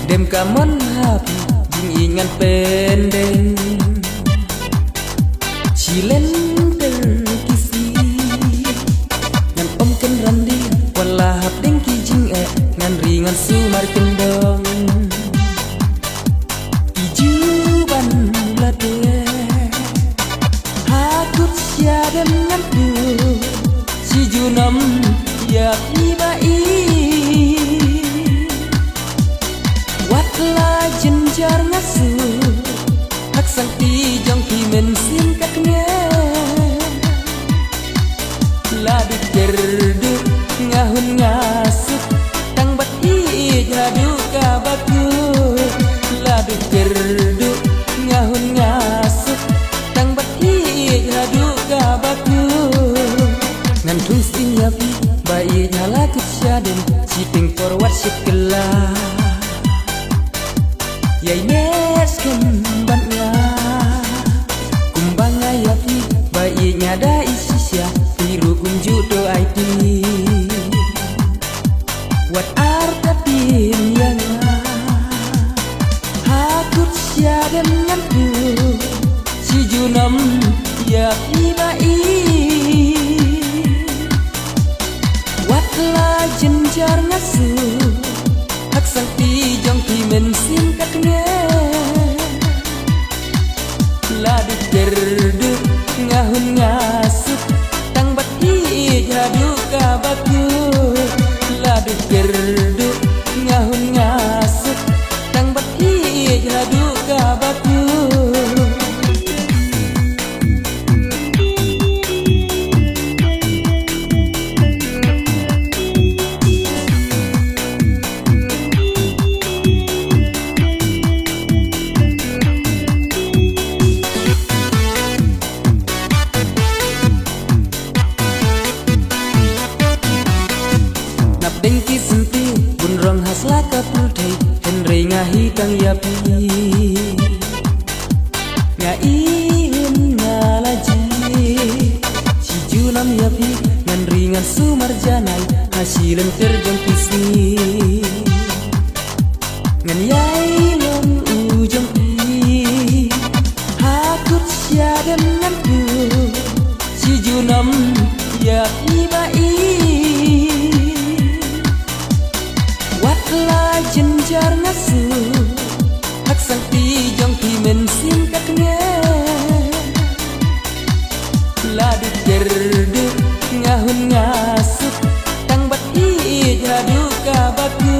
Đêm cả món happy ding ingan pendeng Chilen terkisi Ngan om ken randi wala hap deng ki jing ngan ringan sumar kendong Ijuban lade Hakut siadem ngan du Si junam ya ibai Watla jenjar ngasu Hak sang ti jong ki men sim kaknya Ladu kerdu ngahun ngasuk Tang bat i jadu kabaku Ladu kerdu ngahun ngasuk Tang bat i jadu kabaku Ngan tung ya pi bayi jala kutsyadem Citing forward syikelah Yai nes kembangnya Kumbang ayati bayi nyada isisya Biru kunju do IT Wat arta pinyanga Hakut syadem nganku Si junam ya ibai Watla jenjar ngasu Hak sang ti jong ki men sim kaknya Ladu kerdu ngahun ngasuk Tang bat i jadu kabaku Ladu kerdu ngahun ngasuk Tang bat i jadu kabaku Dengki senti bunrong hasla kapultai Henry ngahi kang yapi Ngain ngalaji Si junam yapi ngan ringan sumar janai Hasilan terjong pisi Ngan yai long ujong pi Hakut syadem nganku Si junam yapi bai Watla jenjar ngasu Hak sang ti jong ki men sim kaknya Ladu kerdu ngahun ngasuk Tang bat i jadu kabaku